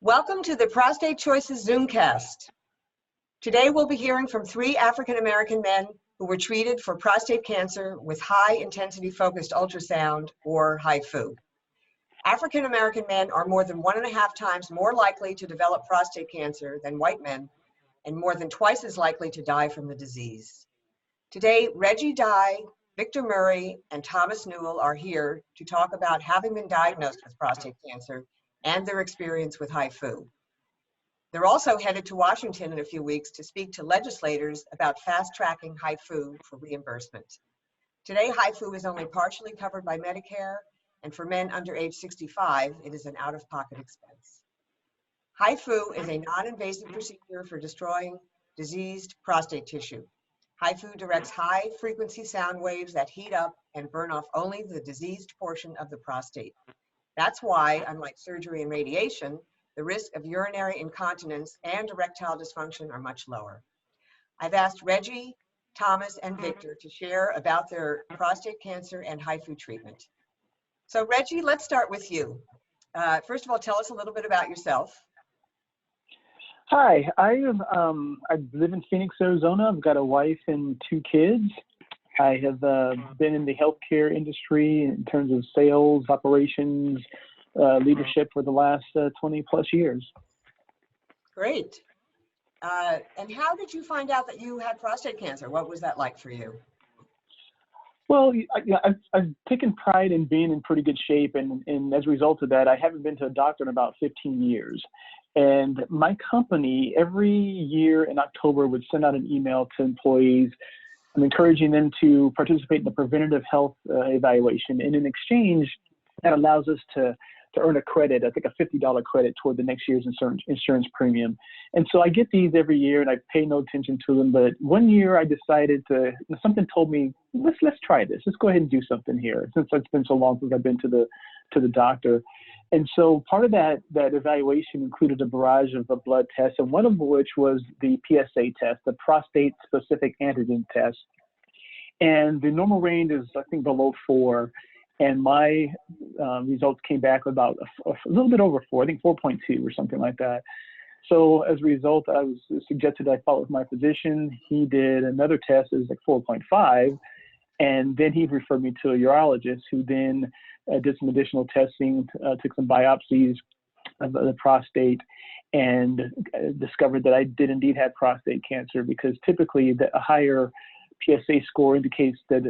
Welcome to the Prostate Choices Zoomcast. Today we'll be hearing from 3 African-American men who were treated for prostate cancer with high-intensity focused ultrasound, or HIFU. African-American men are more than 1.5 times more likely to develop prostate cancer than white men, and more than twice as likely to die from the disease. Today, Reggie Dye, Victor Murray, and Thomas Newell are here to talk about having been diagnosed with prostate cancer and their experience with HIFU. They're also headed to Washington in a few weeks to speak to legislators about fast-tracking HIFU for reimbursement. Today, HIFU is only partially covered by Medicare, and for men under age 65, it is an out-of-pocket expense. HIFU is a non-invasive procedure for destroying diseased prostate tissue. HIFU directs high-frequency sound waves that heat up and burn off only the diseased portion of the prostate. That's why, unlike surgery and radiation, the risk of urinary incontinence and erectile dysfunction are much lower. I've asked Reggie, Thomas, and Victor to share about their prostate cancer and HIFU treatment. So Reggie, let's start with you. First of all, tell us a little bit about yourself. Hi, I live in Phoenix, Arizona. I've got a wife and 2 kids. I have been in the healthcare industry in terms of sales, operations, leadership for the last 20 plus years. Great. And how did you find out that you had prostate cancer? What was that like for you? Well, I've taken pride in being in pretty good shape, and as a result of that, I haven't been to a doctor in about 15 years. And my company, every year in October, would send out an email to employees encouraging them to participate in the preventative health evaluation. And in exchange, that allows us to earn a credit, I think a $50 credit toward the next year's insurance premium. And so I get these every year and I pay no attention to them. But one year I decided something told me, let's try this. Let's go ahead and do something here, since it's been so long since I've been to the doctor. And so part of that evaluation included a barrage of blood tests, and one of which was the PSA test, the prostate specific antigen test. And the normal range is, I think, below 4. And my results came back about a little bit over 4, I think 4.2 or something like that. So as a result, I was suggested I follow with my physician. He did another test, it was like 4.5. And then he referred me to a urologist who then did some additional testing, took some biopsies of the prostate, and discovered that I did indeed have prostate cancer, because typically a higher PSA score indicates that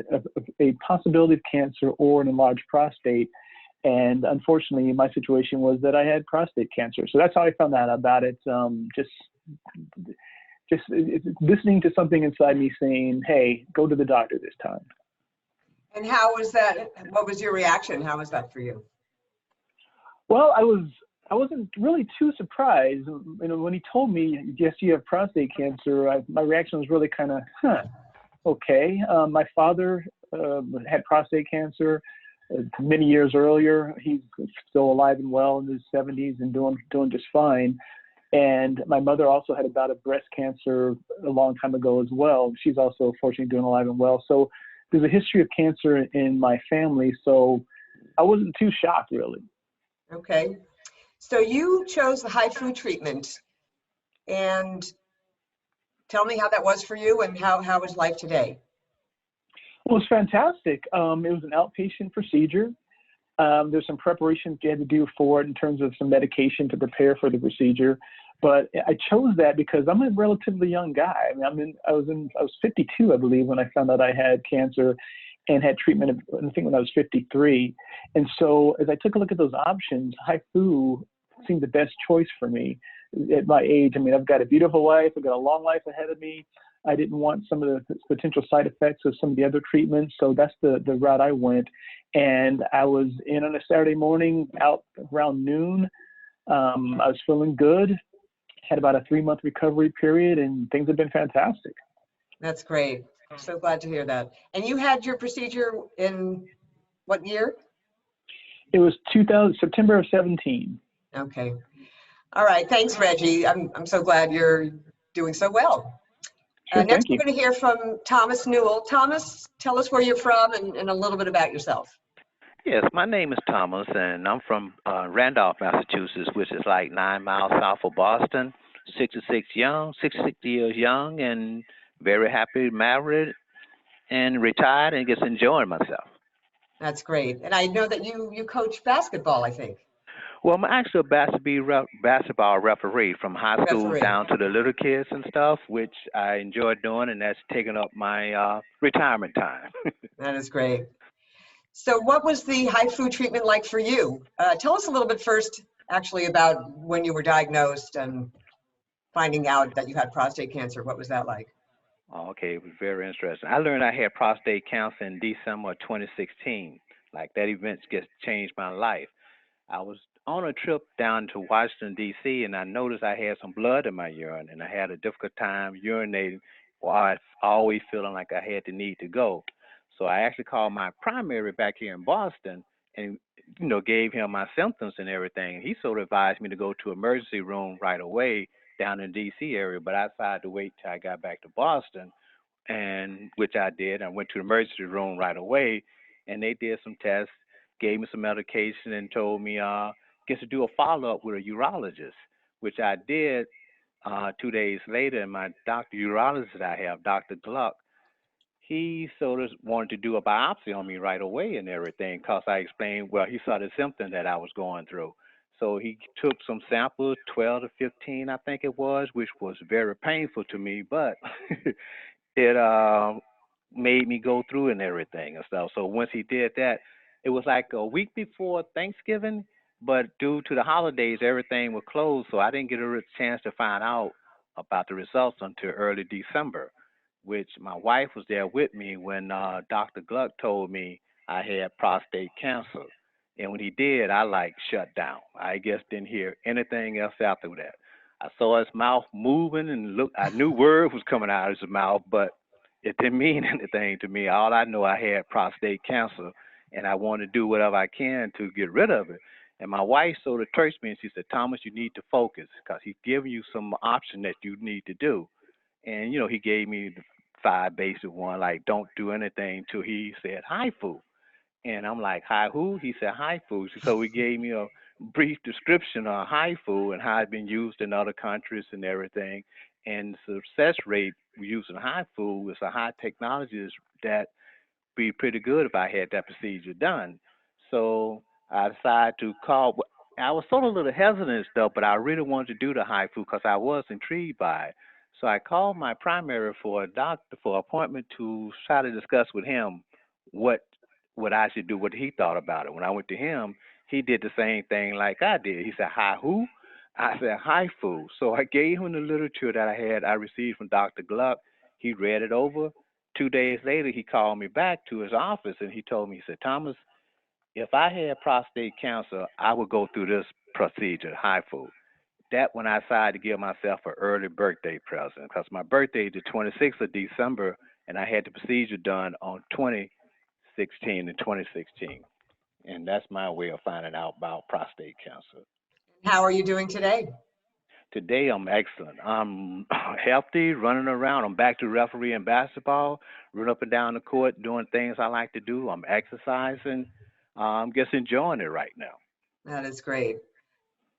a possibility of cancer or an enlarged prostate. And unfortunately, my situation was that I had prostate cancer. So that's how I found out about it. Just listening to something inside me saying, hey, go to the doctor this time. And how was that? What was your reaction? How was that for you? Well, I wasn't really too surprised. When he told me, yes, you have prostate cancer, my reaction was really kind of, okay. My father had prostate cancer many years earlier. He's still alive and well in his 70s and doing just fine. And my mother also had a bout of breast cancer a long time ago as well. She's also fortunately doing alive and well. So there's a history of cancer in my family, so I wasn't too shocked, really. Okay. So you chose the HIFU treatment, and tell me how that was for you, and how is life today? Well, it's fantastic. It was an outpatient procedure. There's some preparations you had to do for it in terms of some medication to prepare for the procedure. But I chose that because I'm a relatively young guy. I was 52, I believe, when I found out I had cancer, and had treatment, I think, when I was 53. And so as I took a look at those options, HIFU seemed the best choice for me at my age. I've got a beautiful wife. I've got a long life ahead of me. I didn't want some of the potential side effects of some of the other treatments. So that's the route I went. And I was in on a Saturday morning, out around noon. I was feeling good. Had about a 3-month recovery period, and things have been fantastic. That's great. I'm so glad to hear that. And you had your procedure in what year? It was September of 17. Okay. All right. Thanks, Reggie. I'm so glad you're doing so well. Sure, next, we're going to hear from Thomas Newell. Thomas, tell us where you're from and a little bit about yourself. Yes, my name is Thomas, and I'm from Randolph, Massachusetts, which is like 9 miles south of Boston. 66 years young, and very happy, married, and retired, and just enjoying myself. That's great. And I know that you coach basketball, I think. Well, I'm actually a basketball referee from high school Referee. down to the little kids and stuff, which I enjoy doing, and that's taking up my retirement time. That is great. So what was the HIFU treatment like for you? Tell us a little bit first, actually, about when you were diagnosed and finding out that you had prostate cancer. What was that like? Okay, it was very interesting. I learned I had prostate cancer in December of 2016. Like that event just changed my life. I was on a trip down to Washington D.C. and I noticed I had some blood in my urine and I had a difficult time urinating while I always feeling like I had the need to go. So I actually called my primary back here in Boston and gave him my symptoms and everything. He sort of advised me to go to emergency room right away down in D.C. area, but I decided to wait till I got back to Boston and which I did. I went to the emergency room right away, and they did some tests, gave me some medication, and told me get to do a follow up with a urologist, which I did 2 days later. And my doctor urologist that I have, Dr. Gluck, he sort of wanted to do a biopsy on me right away and everything because I explained, well, he saw the symptom that I was going through. So he took some samples, 12 to 15, I think it was, which was very painful to me, but it made me go through and everything and stuff. So once he did that, it was like a week before Thanksgiving, but due to the holidays, everything was closed, so I didn't get a real chance to find out about the results until early December, which my wife was there with me when Dr. Gluck told me I had prostate cancer. And when he did, I like shut down. I guess didn't hear anything else after that. I saw his mouth moving and look. I knew words was coming out of his mouth, but it didn't mean anything to me. All I know, I had prostate cancer, and I want to do whatever I can to get rid of it. And my wife sort of cursed me, and she said, "Thomas, you need to focus because he's giving you some option that you need to do." And he gave me the five basic one, like don't do anything till he said hi foo. And I'm like, hi who? He said hi foo. So he gave me a brief description of hi foo and how it's been used in other countries and everything. And the success rate using hi foo is a high technology that be pretty good if I had that procedure done. So I decided to call. I was sort of a little hesitant and stuff, but I really wanted to do the HIFU because I was intrigued by it. So I called my primary for a doctor for an appointment to try to discuss with him what what I should do, what he thought about it. When I went to him, he did the same thing like I did. He said, "Hi, who?" I said, "HIFU." So I gave him the literature that I received from Dr. Gluck. He read it over. 2 days later, he called me back to his office and he told me, he said, Thomas, if I had prostate cancer, I would go through this procedure, HIFU. That when I decided to give myself an early birthday present because my birthday is the 26th of December and I had the procedure done on 2016 and 2016. And that's my way of finding out about prostate cancer. How are you doing today? Today I'm excellent. I'm healthy, running around. I'm back to refereeing basketball, run up and down the court, doing things I like to do. I'm exercising. I'm just enjoying it right now. That is great.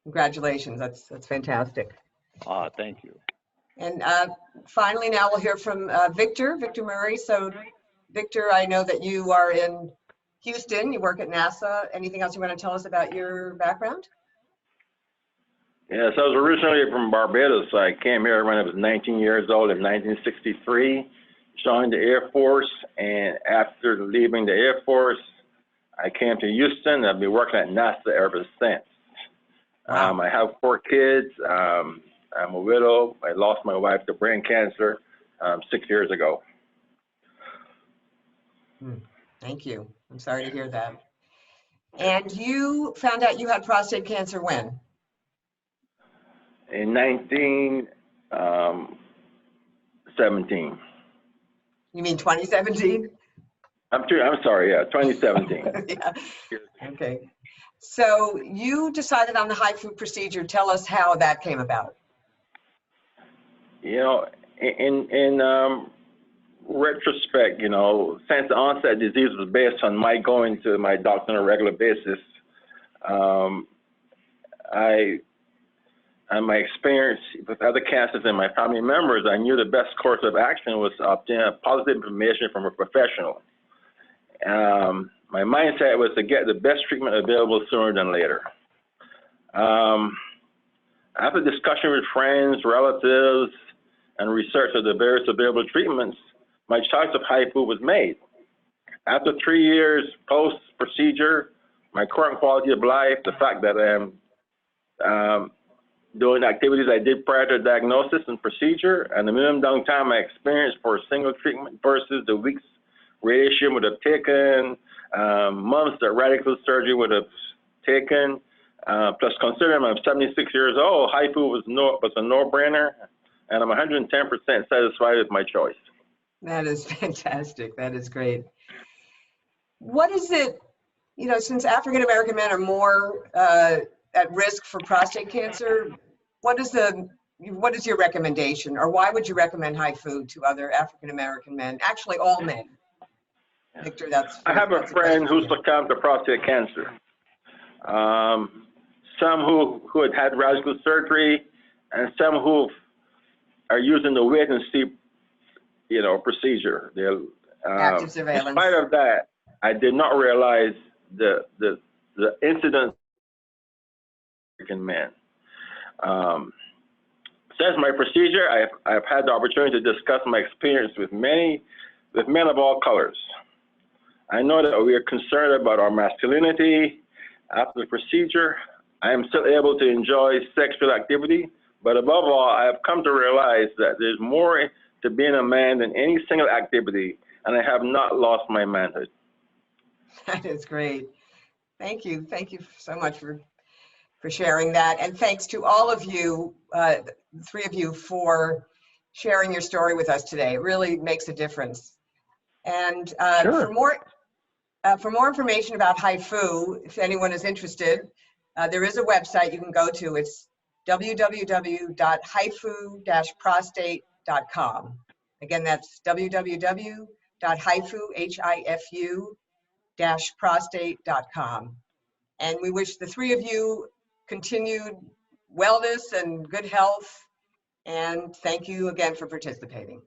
Congratulations. That's fantastic. Thank you. And finally, now we'll hear from Victor Murray. So, Victor, I know that you are in Houston. You work at NASA. Anything else you want to tell us about your background? Yes, I was originally from Barbados. I came here when I was 19 years old in 1963, joined the Air Force, and after leaving the Air Force, I came to Houston. I've been working at NASA ever since. Wow. I have 4 kids. I'm a widow. I lost my wife to brain cancer 6 years ago. Thank you. I'm sorry to hear that. And you found out you had prostate cancer when? In 1917. You mean 2017? I'm sorry, yeah, 2017. Yeah. Okay. So you decided on the HIFU procedure. Tell us how that came about. In retrospect, you know, since the onset of disease was based on my going to my doctor on a regular basis, and my experience with other cancers in my family members, I knew the best course of action was to obtain positive information from a professional. My mindset was to get the best treatment available sooner than later. After discussion with friends, relatives, and research of the various available treatments, my choice of HIFU was made. After 3 years post-procedure, my current quality of life, the fact that I am doing activities I did prior to diagnosis and procedure, and the minimum downtime I experienced for a single treatment versus the weeks radiation would have taken, months that radical surgery would have taken, plus considering I'm 76 years old, HIFU was a no-brainer, and I'm 110% satisfied with my choice. That is fantastic. That is great. What is it, you know, since African-American men are more at risk for prostate cancer, what is your recommendation, or why would you recommend HIFU to other African-American men, actually all men? Victor, I have a friend who succumbed to prostate cancer. Some who had radical surgery, and some who are using the wait and see, you know, procedure. Active surveillance. In spite of that, I did not realize the incidence in men. Since my procedure, I've had the opportunity to discuss my experience with men of all colors. I know that we are concerned about our masculinity. After the procedure, I am still able to enjoy sexual activity, but above all, I have come to realize that there's more to being a man than any single activity, and I have not lost my manhood. That is great. Thank you. Thank you so much for sharing that. And thanks to all of you, the three of you, for sharing your story with us today. It really makes a difference. And Sure. for more information about HIFU, if anyone is interested, there is a website you can go to. It's www.hifu-prostate.com. Again, that's www.hifu-prostate.com. And we wish the three of you continued wellness and good health. And thank you again for participating.